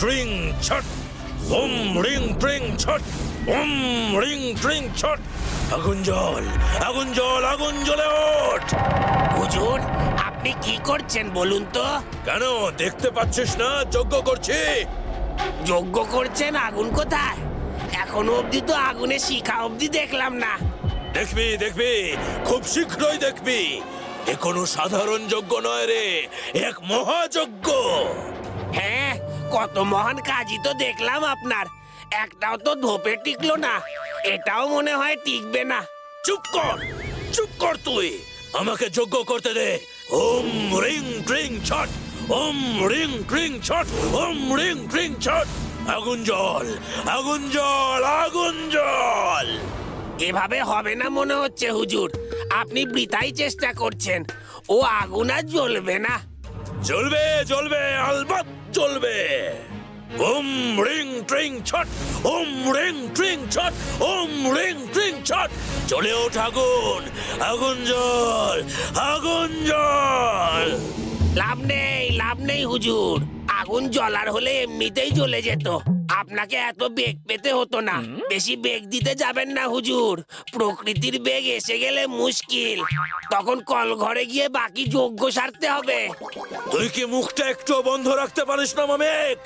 ট্রিং ছট, ওম ring ট্রিং ছট, ওম ring ট্রিং ছট। আগুন জল, আগুন জল, আগুন জ্বলে ওঠ। হুজুর, আপনি কি করছেন বলুন তো? কেন দেখতে পাচ্ছিস না যজ্ঞ করছি? যজ্ঞ করছেন? আগুন কোথায়? এখনো অবধি তো আগুনের শিখা অবধি দেখলাম না। দেখবি দেখবি, খুব শীঘ্রই দেখবি। এ কোনো সাধারণ যজ্ঞ নয় রে, এক মহাযজ্ঞ। হ্যাঁ, কত মহান কাজই তো দেখলাম আপনার, একটাও তো ধোপে টিকলো না। এটাও মনে হয় টিকবে না। চুপ কর, চুপ কর তুই। আমাকে যজ্ঞ করতে দে। ওম রিং ট্রিং ছট, ওম রিং ট্রিং ছট, ওম রিং ট্রিং ছট। আগুন জল, আগুন জল, আগুন জল। এভাবে হবে না মনে হচ্ছে হুজুর, আপনি বৃথাই চেষ্টা করছেন। ও আগুন আর জ্বলবে না। জ্বলবে জ্বলবে, আলবাত জ্বলবে। ওম রিং ট্রিং ছট, ওম রিং ট্রিং ছট, ওম রিং ট্রিং ছট। জ্বলে ওঠ আগুন, আগুন জল, আগুন জল। লাভ নেই হুজুর, আগুন জ্বলার হলে এমনিতেই জ্বলে যেত। আপনাকে এত বেগ পেতে হতো না। বেশি বেগ দিতে যাবেন না হুজুর, প্রকৃতির বেগ এসে গেলে মুশকিল। তখন কল ঘরে গিয়ে বাকি যজ্ঞ সারতে হবে। তুই কি মুখটা একটু বন্ধ রাখতে পারিস না মামেক?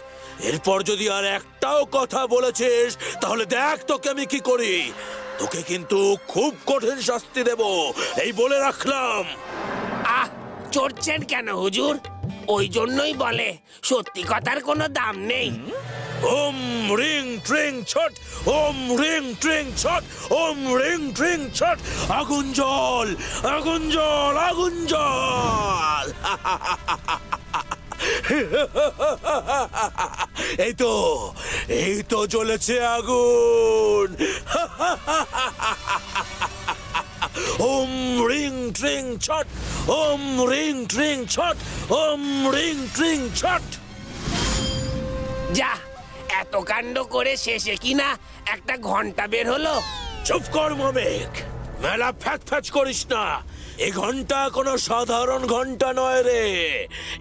এরপর যদি আর একটাও কথা বলেছিস তাহলে দেখ তোকে আমি কি করি। তোকে কিন্তু খুব কঠিন শাস্তি দেব, এই বলে রাখলাম। আহ, চড়ছেন কেন হুজুর? ওই জন্যই বলে সত্যি কথার কোনো দাম নেই। ওম রিং ট্রিং ছট, ওম রিং ট্রিং ছট, ওম রিং ট্রিং ছট। আগুন জল, আগুন জল, আগুন জল। এই তো জ্বলেছে আগুন। ওম রিং ট্রিং ছট, ওম রিং ট্রিং ছট, ওম রিং ট্রিং ছট। যা, এত কাণ্ড করে শেষে কিনা একটা ঘন্টা বের হলো। চুপ কর মামেক, মেলা ফ্যাচ ফ্যাচ করিস না। এ ঘন্টা কোনো সাধারণ ঘন্টা নয় রে,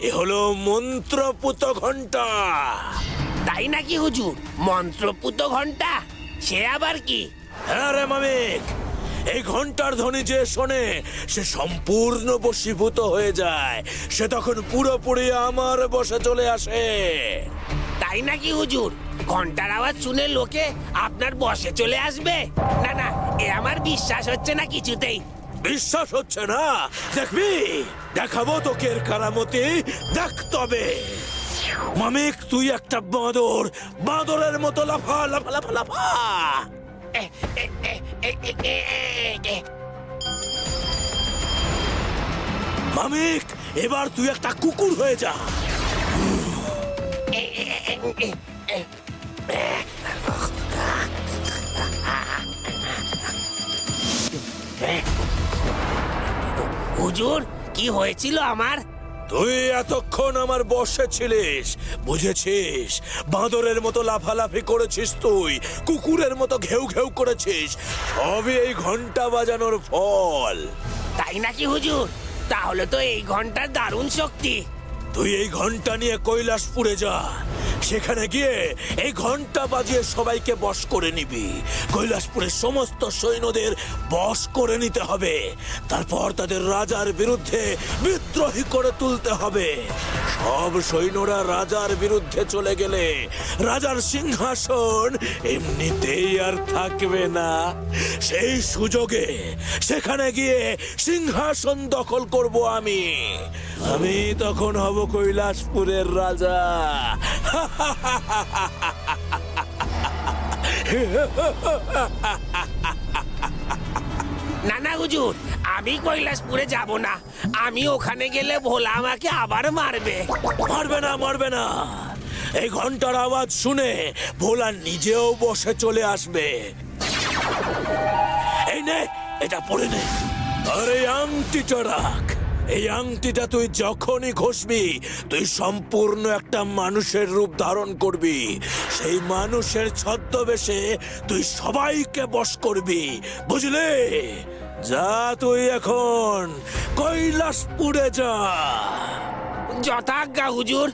এ হলো মন্ত্রপুত ঘন্টা। তাই নাকি হুজুর? মন্ত্রপুত ঘন্টা? সে আবার কি? হ্যাঁ রে মামেক, এই ঘন্টার ধ্বনি যে শোনে সে সম্পূর্ণ বশীভূত হয়ে যায়। সে তখন পুরোপুরি আমার বশে চলে আসে। তাই নাকি হুজুর? ঘন্টার আওয়াজ শুনে লোকে আপনার বসে চলে আসবে? না না, এ আমার বিশ্বাস হচ্ছে না কিছুতেই। বিশ্বাস হচ্ছে না? দেখবি, দেখাবো তোকে এর কারামতি। দেখ তবে মামিক, তুই একটা বাঁদর, বাঁদরের মতো লাফা লাফা লাফা লাফা। এ, এ, এ, এ, এ, এ, এ, এ। মামিক, এবার তুই একটা কুকুর হয়ে যা। হুজুর, কি হয়েছিল আমার? তুই এতক্ষণ আমার বশে ছিলিস, বুঝেছিস? বাঁদরের মতো লাফালাফি করেছিস, তুই কুকুরের মতো ঘেউ ঘেউ করেছিস। সবই এই ঘন্টা বাজানোর ফল। তাই নাকি হুজুর? তাহলে তো এই ঘন্টার দারুণ শক্তি। তুই এই ঘন্টা নিয়ে কৈলাসপুরে যা। সেখানে গিয়ে এই ঘন্টা বাজিয়ে সবাইকে বশ করে নিবি। কৈলাসপুরের সমস্ত সৈন্যদের বশ করে নিতে হবে। তারপর তাদের রাজার বিরুদ্ধে বিদ্রোহী করে তুলতে হবে। সব সৈন্যরা রাজার বিরুদ্ধে চলে গেলে রাজার সিংহাসন এমনিতেই আর থাকবে না। সেই সুযোগে সেখানে গিয়ে সিংহাসন দখল করব আমি। আমি তখন হব কৈলাসপুরের রাজা। না না হুজুর, আমি কৈলাসপুরে যাব না। আমি ওখানে গেলে ভোলা আমাকে আবার মারবে। মারবে না, মারবে না। এই ঘন্টার আওয়াজ শুনে ভোলা নিজেও বসে চলে আসবে। এই নে, এটা পড়ে নে। আর এই আংটিটা রাখ। এই আংটিটা তুই যখনই ঘষবি তুই সম্পূর্ণ একটা মানুষের রূপ ধারণ করবি। সেই মানুষের ছদ্মবেশে তুই সবাইকে বশ করবি, বুঝলি? যা তুই এখন কৈলাসপুরে যা। যথাজ্ঞা হুজুর।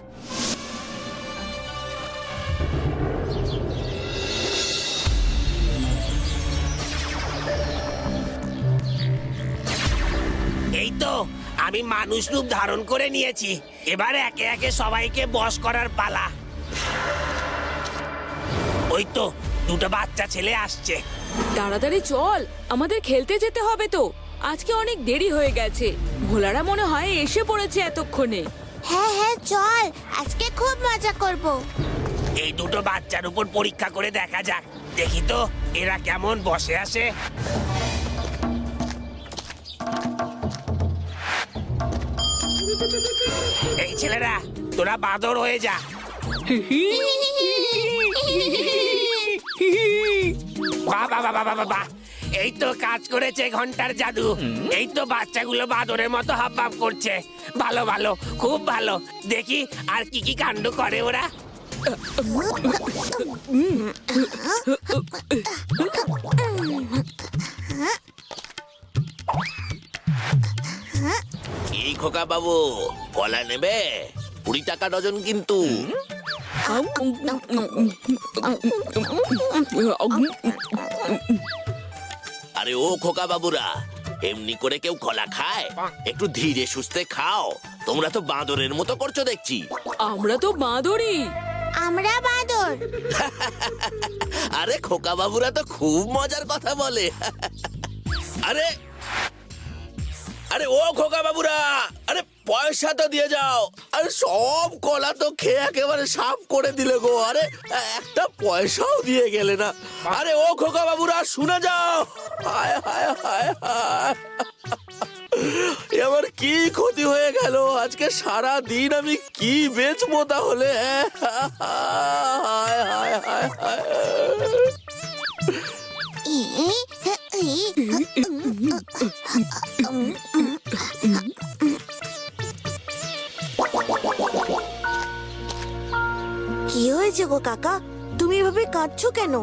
আমি মানুষ রূপ ধারণ করে নিয়েছি। এবার একে একে সবাইকে বশ করার পালা। ওই তো দুটো বাচ্চা ছেলে আসছে। তাড়াতাড়ি চল, আমাদের খেলতে যেতে হবে তো। আজকে অনেক দেরি হয়ে গেছে। ভোলারা মনে হয় এসে পড়েছে এতক্ষণে। হ্যাঁ হ্যাঁ চল, আজকে খুব মজা করব। এই দুটো বাচ্চার উপর পরীক্ষা করে দেখা যাক। দেখি তো এরা কেমন বসে আসে। এই ছেলেরা, তোরা বাঁদর হয়ে যা। বাহ বাহ বাহ বাহ বাহ, এই তো কাজ করেছে ঘন্টার জাদু। এই তো বাচ্চাগুলো বাঁদরের মতো হাবভাব করছে। ভালো ভালো, খুব ভালো। দেখি আর কি কি কাণ্ড করে ওরা। এই খোকা বাবু, কলা নেবে? 20 টাকা ডজন কিন্তু। আরে ও খোকা বাবুরা, এমনি করে কেউ কলা খায়? একটু ধীরে সুস্থে খাও। তোমরা তো বাঁদরের মতো করছো দেখছি। আমরা তো বাঁদরই। আমরা বাঁদর। আরে খোকা বাবুরা তো খুব মজার কথা বলে। আরে আরে ও খোকা বাবুরা, আরে পয়সা তো দিয়ে যাও। আরে সব কলা তো খেয়ে একেবারে সাফ করে দিলে গো। আরে একটা পয়সাও দিয়ে গেলে না। আরে ও খোকা বাবুরা, শুনে যাও। হায় হায় হায় হায়, এবার কি ক্ষতি হয়ে গেল? আজকে সারা দিন আমি কি বেচবো তাহলে? হায় হায় হায় হায়। কি হয়েছে গো কাকা, তুমি এভাবে কাঁদছো কেন?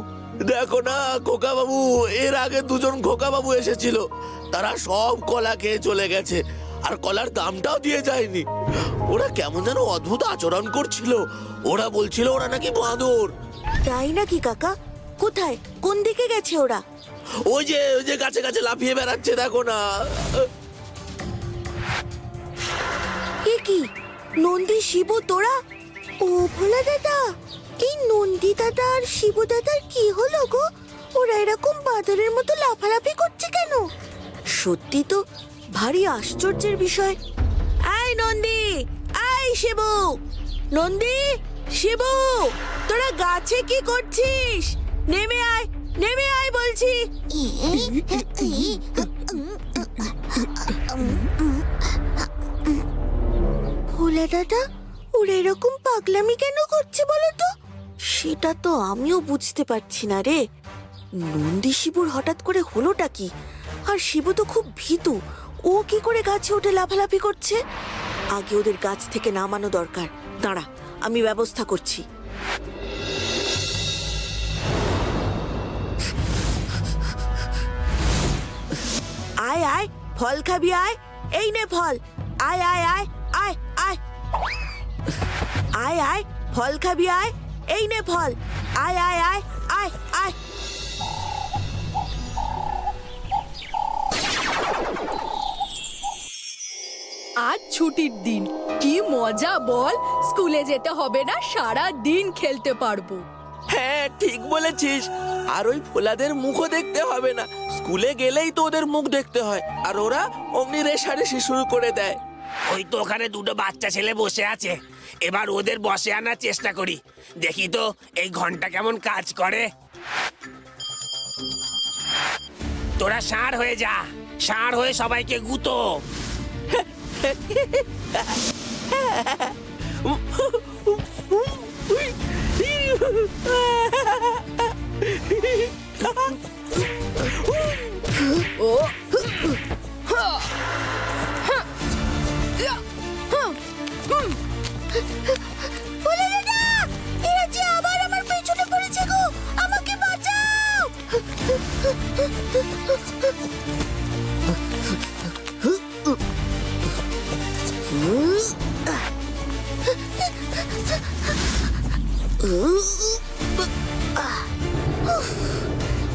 দেখো না খোকা বাবু, এর আগে দুজন খোকা বাবু এসেছিল। তারা সব কলা খেয়ে চলে গেছে, আর কলার দামটাও দিয়ে যায়নি। ওরা কেমন যেন অদ্ভুত আচরণ করছিল। ওরা বলছিল ওরা নাকি বাঁদর। তাই নাকি কাকা? কোথায়, কোন দিকে গেছে ওরা? ওই যে গাছে গাছে লাফিয়ে বেড়াচ্ছে, দেখো না। এ কি, নন্দী শিবু তোরা? ও ভোলা দাদা, এই নন্দী দাদা আর শিবু দাদার কি হলো গো? ওরা এরকম বাঁদরের মতো লাফালাফি করছে কেন? সত্যি তো ভারী আশ্চর্যের বিষয়। এই নন্দী, এই শিবু, নন্দী, শিবু, তোরা গাছে কি করছিস? নেমে আয়, নেমে আয় বলছি। ভোলা দাদা, ওরা এরকম পাগলামি কেন করছে বলো তো? সেটা তো আমিও বুঝতে পারছি না রে। নন্দী শিবুর হঠাৎ করে হলোটা কি? আর শিবু তো খুব ভীতু, ও কি করে গাছে উঠে লাফালাফি করছে? আগে ওদের গাছ থেকে নামানো দরকার। দাঁড়া, আমি ব্যবস্থা করছি। আয় আয়, ফল খাবি আয়। এই নে ফল, আয় আয় আয় আয় আয়। আয় আয়, ফল খাবি আয়। এই নে ফল, আয় আয় আয় আয় আয়। আজ ছুটির দিন, কি মজা বল। স্কুলে যেতে হবে না, সারা দিন খেলতে পারবো। হ্যাঁ ঠিক বলেছিস। আর ওই ফোলাদের মুখও দেখতে হবে না। স্কুলে গেলেই তো ওদের মুখ দেখতে হয়, আর ওরা অমনি রেশারেশি শুরু করে দেয়। ওই তো ওখানে দুটো বাচ্চা ছেলে বসে আছে। এবার ওদের বসে আনার চেষ্টা করি। দেখি তো এই ঘন্টা কেমন কাজ করে। তোরা ষাঁড় হয়ে যা, ষাঁড় হয়ে সবাইকে গুতো। ভোলা দাদা, এরা যে আবার আমার পেছনে পড়েছে গো, আমাকে বাঁচাও।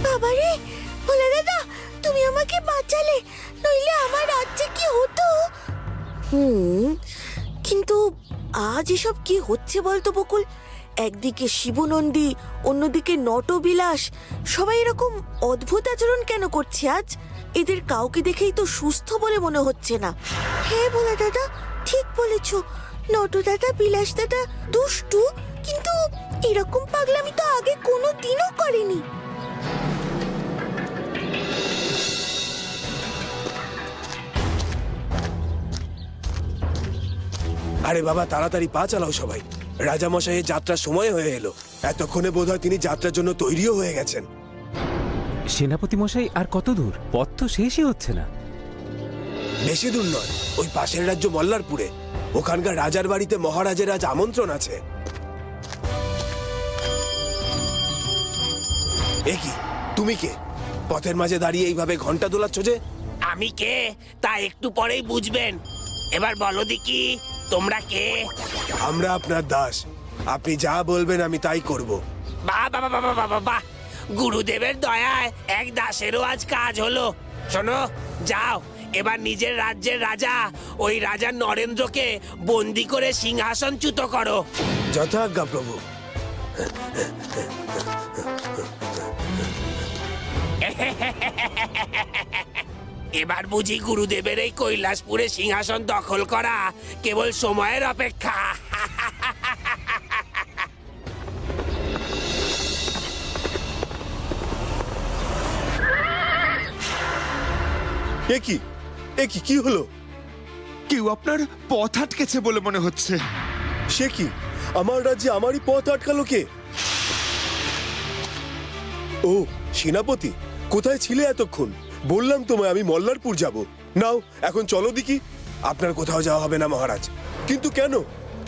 বাবারে, ভোলা দাদা, তুমি আমাকে বাঁচালে, নইলে আমার রাজ্যে কি হতো? কিন্তু আজ এসব কি হচ্ছে বলতো বকুল? একদিকে শিবনন্দী, অন্যদিকে নটবিলাস, সবাই এরকম অদ্ভুত আচরণ কেন করছে আজ? এদের কাউকে দেখেই তো সুস্থ বলে মনে হচ্ছে না। হ্যাঁ ভোলা দাদা, ঠিক বলেছ। নট দাদা, বিলাস দাদা দুষ্টু, কিন্তু এরকম পাগলামি তো আগে কোনো দিনও করেনি। আরে বাবা, তাড়াতাড়ি পা চালাও সবাই। রাজামশাইয়ের যাত্রার সময় হয়ে এলো। এতক্ষণে বোধহয় তিনি যাত্রার জন্য তৈরিও হয়ে গেছেন। সেনাপতি মশাই, আর কত দূর? পথ তো শেষই হচ্ছে না। বেশি দূর নয়, ওই পাশের রাজ্য মল্লারপুরে। ওখানকার রাজার বাড়িতে মহারাজের আজ আমন্ত্রণ আছে। এ কি, তুমি কে? পথের মাঝে দাঁড়িয়ে এইভাবে ঘন্টা দোলাচ্ছ যে? আমি কে তা একটু পরেই বুঝবেন। এবার বলো দেখি, তোমরা কে? আমরা আপনার দাস। আপনি যা বলবেন আমি তাই করব। বাহ বাবা বাবা বাবা বাহ, গুরুদেবের দয়ায় এক দাসেরও আজ কাজ হলো। শোনো, যাও এবার নিজের রাজ্যের রাজা ওই রাজা নরেন্দ্রকে বন্দি করে সিংহাসনচ্যুত করো। যথাজ্ঞা প্রভু। এবার বুঝি গুরুদেবের এই কৈলাসপুরে সিংহাসন দখল করা কেবল সময়ের অপেক্ষা। এ কি, কি হলো? কেউ আপনার পথ আটকেছে বলে মনে হচ্ছে। সে কি, আমার রাজ্যে আমারই পথ আটকালো কে? ও সেনাপতি, কোথায় ছিলে এতক্ষণ? বললাম তোমায় আমি মল্লারপুর যাব। নাও এখন চলো দেখি। আপনার কোথাও যাওয়া হবে না মহারাজ। কিন্তু কেন?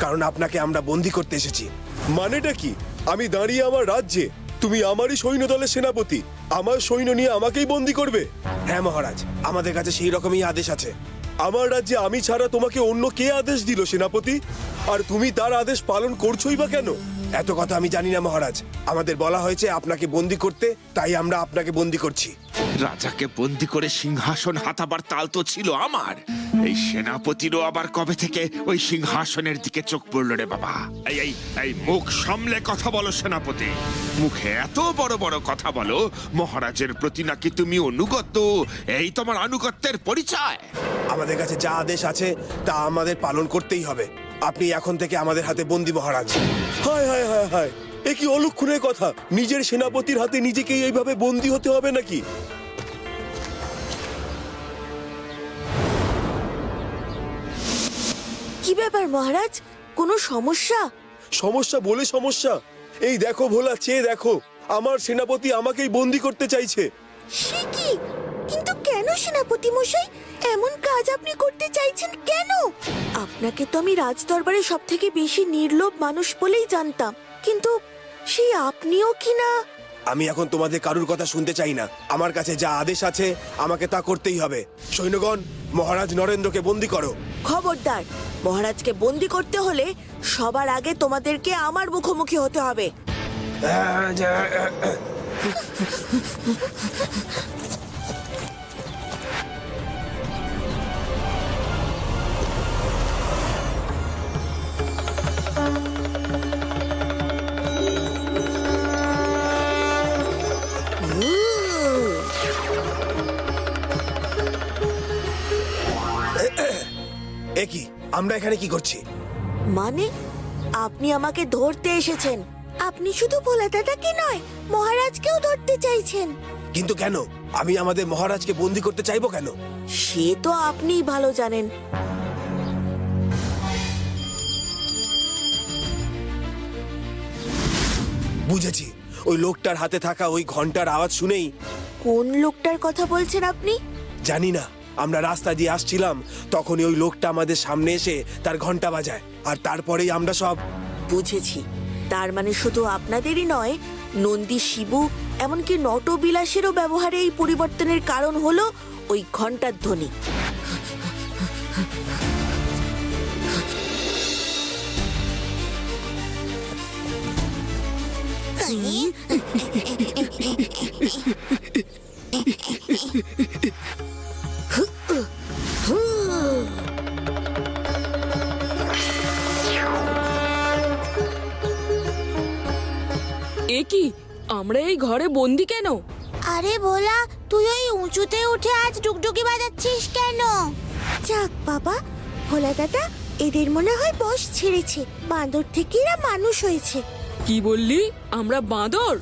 কারণ আপনাকে আমরা বন্দি করতে এসেছি। মানেটা কি? আমি দাঁড়িয়ে আমার রাজ্যে, তুমি আমারই সৈন্যদলের সেনাপতি, আমার সৈন্য নিয়ে আমাকেই বন্দি করবে? হ্যাঁ মহারাজ, আমাদের কাছে সেই রকমই আদেশ আছে। আমার রাজ্যে আমি ছাড়া তোমাকে অন্য কে আদেশ দিল সেনাপতি? আর তুমি তার আদেশ পালন করছোই বা কেন? এত কথা আমি জানি না মহারাজ। আমাদের বলা হয়েছে আপনাকে বন্দি করতে, তাই আমরা আপনাকে বন্দি করছি। রাজাকে বন্দি করে সিংহাসন হাতাবার তাল তো ছিল আমার। এই সেনাপতিরও আবার কবে থেকে ওই সিংহাসনের দিকে চোখ পড়লো রে বাবা? এই এই এই মুখ সামলে কথা বলো সেনাপতি। মুখে এত বড় বড় কথা বলো, মহারাজের প্রতি নাকি তুমি অনুগত। এই তোমার আনুগত্যের পরিচয়? আমাদের কাছে যা আদেশ আছে তা আমাদের পালন করতেই হবে। আপনি এখন থেকে আমাদের হাতে বন্দি মহারাজ। হায় হায় হায় হায়, এ কি অলক্ষণের কথা! নিজের সেনাপতির হাতে নিজেকেই এইভাবে বন্দি হতে হবে নাকি? কি ব্যাপার মহারাজ, কোনো সমস্যা? সমস্যা বলে সমস্যা? এই দেখো ভোলা, চেয়ে দেখো, আমার সেনাপতি আমাকেই বন্দি করতে চাইছে। সে কি? কিন্তু কেন সেনাপতি মশাই, এমন কাজ আপনি করতে চাইছেন কেন? আপনাকে তো আমি রাজদরবারে সব থেকে বেশি নির্লোভ মানুষ বলেই জানতাম, কিন্তু সেই আপনিও কি না? আমি এখন তোমাদের কারুর কথা শুনতে চাই না। আমার কাছে যা আদেশ আছে আমাকে তা করতেই হবে। সৈন্যগণ, মহারাজ নরেন্দ্রকে বন্দি করো। খবরদার, মহারাজকে বন্দি করতে হলে সবার আগে তোমাদেরকে আমার মুখোমুখি হতে হবে। এ কি, আমরা এখানে কি করছি? মানে আপনি আমাকে ধরতে এসেছেন? আপনি শুধু ভোলা দাদাকে নয়, মহারাজকেও ধরতে চাইছেন? কিন্তু কেন? আমি আমাদের মহারাজকে বন্দি করতে চাইবো কেন? সে তো আপনিই ভালো জানেন। বুঝেছি, ওই লোকটার হাতে থাকা ওই ঘন্টার আওয়াজ শুনেই। কোন লোকটার কথা বলছেন আপনি? জানি না, আমরা রাস্তা দিয়ে আসছিলাম, তখনই ওই লোকটা আমাদের সামনে এসে তার ঘন্টা বাজায়, আর তারপরেই আমরা সব। বুঝেছি, তার মানে শুধু আপনাদেরই নয়, নন্দী, শিবু, এমনকি নটবিলাসেরও ব্যবহারে এই পরিবর্তনের কারণ হলো ওই ঘন্টার ধ্বনি। কি আমরা এই ঘরে বন্দি কেন? আরে ভোলা, তুই ওই উঁচুতে উঠে আজ ডুগডুগি বাজাচ্ছিস কেন? যাক বাবা, ভোলা দাদা, এদের মনে হয় বশ ছেড়েছে। বাঁদর থেকে এরা মানুষ হয়েছে। কি বললি? আমরা বাঁদর?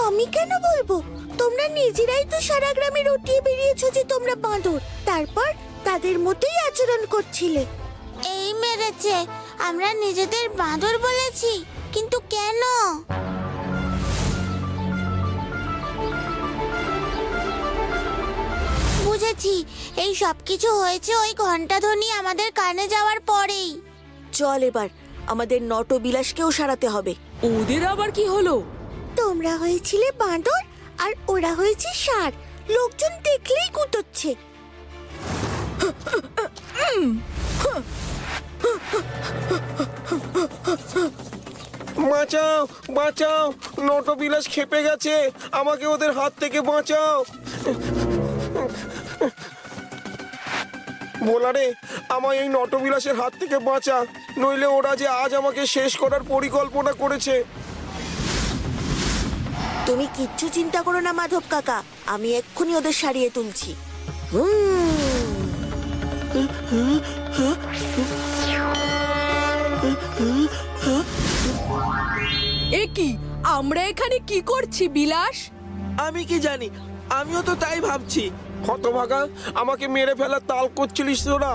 আমি কেন বলবো? তোমরা নিজেরাই তো সারা গ্রামে রটিয়ে বেরিয়েছো যে তোমরা বাঁদর। তারপর তাদের মতোই আচরণ করছিলে। এই মেরেছে, আমরা নিজেদের বাঁদর বলেছি, কিন্তু কেন? বুঝেছি, এই সব কিছু হয়েছে ওই ঘন্টাধ্বনি আমাদের কানে যাওয়ার পরেই। চল এবার আমাদের নটবিলাসকেও সারাতে হবে। ওদের আবার কি হলো? তোমরা হয়েছিলে বাঁদর আর ওরা হয়েছে ষাঁড়। লোকজন দেখলেই কুতোচ্ছে। বাঁচাও, বাঁচাও, নটবিলাস খেপে গেছে, আমাকে ওদের হাত থেকে বাঁচাও। ভোলারে, আমায় এই নটবিলাসের হাত থেকে বাঁচা, নইলে ওরা যে আজ আমাকে শেষ করার পরিকল্পনা করেছে। তুমি কিচ্ছু চিন্তা করো না মাধব কাকা, আমি এক্ষুনি ওদের সারিয়ে তুলছি। এ কি, আমরা এখানে কি করছি বিলাস? আমি কি জানি, আমিও তো তাই ভাবছি। হতভাগা, আমাকে মেরে ফেলার তাল করছিলিস তোরা।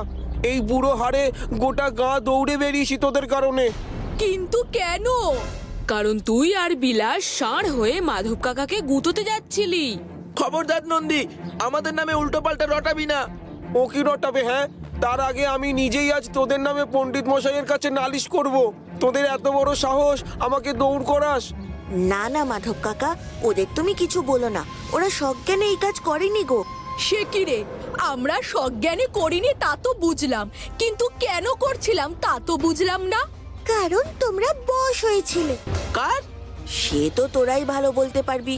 এই বুড়ো হাড়ে গোটা গা দৌড়ে বেরিয়েছি তোদের কারণে। কিন্তু কেন? কারণ তুই আর বিলাস ষাঁড় হয়ে মাধব কাকাকে গুঁতোতে যাচ্ছিলি। খবরদার নন্দী, আমাদের নামে উল্টো পাল্টা রটাবি না। ও কি রটাবে? হ্যাঁ, তার আগে আমি নিজেই আজ তোদের নামে পণ্ডিত মশাইয়ের কাছে নালিশ করব। তোদের এত বড় সাহস, আমাকে দৌড় করাস? না না মাধব কাকা, ওদের তুমি কিছু বলো না, ওরা সজ্ঞানে এই কাজ করেনি গো। সে কি রে, আমরা সজ্ঞানে করিনি তা তো বুঝলাম, কিন্তু কেন করছিলাম তা তো বুঝলাম না। কারণ তোমরা বশ হয়েছিলে। কার? সে তো তোরাই ভালো বলতে পারবি।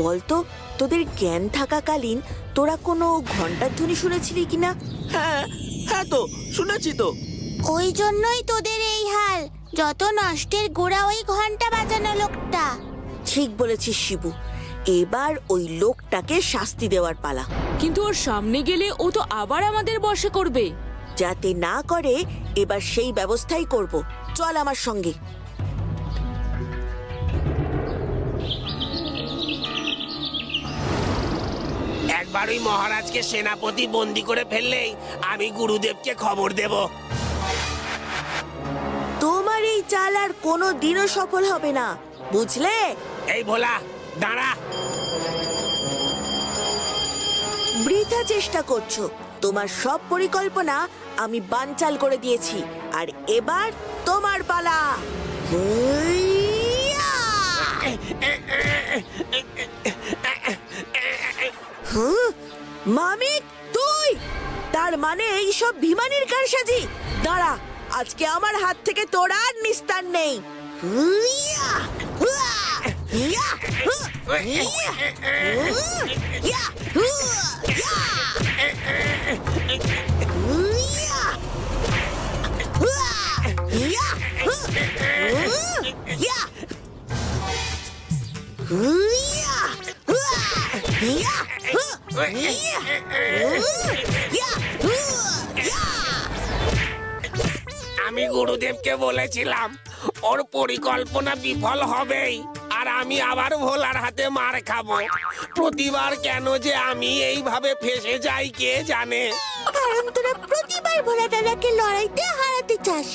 বলতো, তোদের জ্ঞান থাকাকালীন তোরা কোনো ঘন্টার ধ্বনি শুনেছিলি কিনা? হ্যাঁ, হ্যাঁ তো শুনেছি তো। ওই জন্যই তোদের এই হাল। যত নষ্টের গোড়া ওই ঘন্টা বাজানো লোকটা। ঠিক বলেছিস শিবু, এবার ওই লোকটাকে শাস্তি দেওয়ার পালা। কিন্তু ওর সামনে গেলে ও তো আবার আমাদের বশে করবে। যাতে না করে এবার সেই ব্যবস্থাই করব। চল আমার সঙ্গে। একবার ওই মহারাজকে সেনাপতি বন্দি করে ফেললেই আমি গুরুদেবকে খবর দেব। তোমার এই চাল আর কোনো দিনও সফল হবে না, বুঝলে? এই ভোলা, দাঁড়া। বৃথা চেষ্টা করছো। তোমার সব পরিকল্পনা আমি বানচাল করে দিয়েছি, আর এবার তোমার পালা। হুইয়া! হুঁ, মামিক তুই? তার মানে এই সব ভিমানির কারসাজি? দাঁড়া, আজকে আমার হাত থেকে তোর আর নিস্তার নেই। হুইয়া! হুয়া! ইয়া! হু! ইয়া! হু! ইয়া! হু! ইয়া! হুইয়া! হুয়া! ইয়া! হু! ইয়া! হুইয়া! হুয়া! ইয়া! হু! ইয়া! ইয়া! হু! ইয়া! আমি গুরুদেবকে বলেছিলাম ওর পরিকল্পনা বিফল হবেই, আর আমি আবার ভোলার হাতে মার খাবো। প্রতিবার কেন যে আমি এইভাবে ফেসে যাই কে জানে। কারণ তোরা প্রতিবার ভোলা দাদাকে লড়াইতে হারাতে চাস।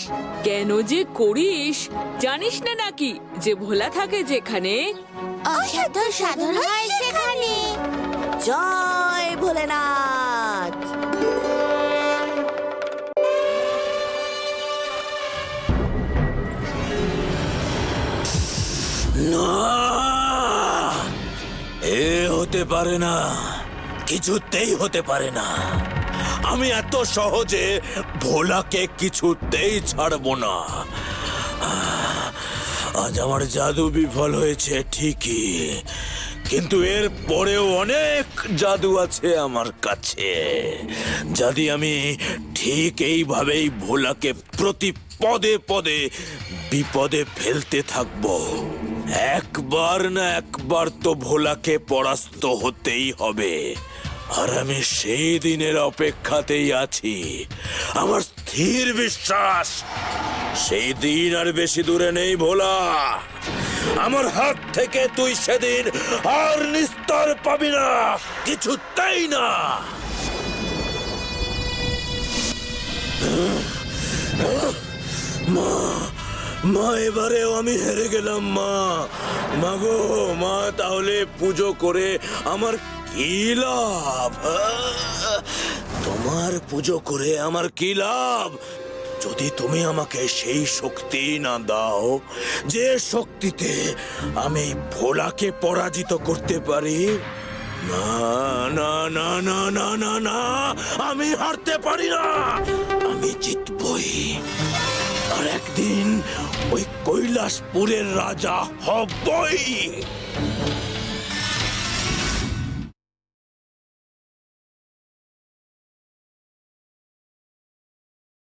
কেন যে করিস জানিস না নাকি, যে ভোলা থাকে যেখানে অসাধ্য সাধন হয় সেখানে। জয় ভোলেনাথ। না, এ হতে পারে না, কিছুতেই হতে পারে না। আমি এত সহজে ভোলাকে কিছুতেই ছাড়বো না। আজ আমার জাদু বিফল হয়েছে ঠিকই, কিন্তু এর পরেও অনেক জাদু আছে আমার কাছে। যদি আমি ঠিক এইভাবেই ভোলাকে প্রতি পদে পদে বিপদে ফেলতে থাকবো, একবার না একবার তো ভোলাকে পরাস্ত হতেই হবে, আর আমি সেই দিনের অপেক্ষাতেই আছি। আমার স্থির বিশ্বাস সেই দিন আর বেশি দূরে নেই ভোলা। আমার হাত থেকে তুই সেদিন আর নিস্তার পাবি না, কিছুতেই না। মা, মা, এবারেও আমি হেরে গেলাম। মা, মা গো, মা, তাহলে পুজো করে আমার কি লাভ? তোমার পুজো করে আমার কি লাভ যদি তুমি আমাকে সেই শক্তি না দাও যে শক্তিতে আমি ভোলাকে পরাজিত করতে পারি? না না না না না না না, আমি হারতে পারি না, আমি জিতবই। আর একদিন ওই কৈলাসপুরের রাজা হবই।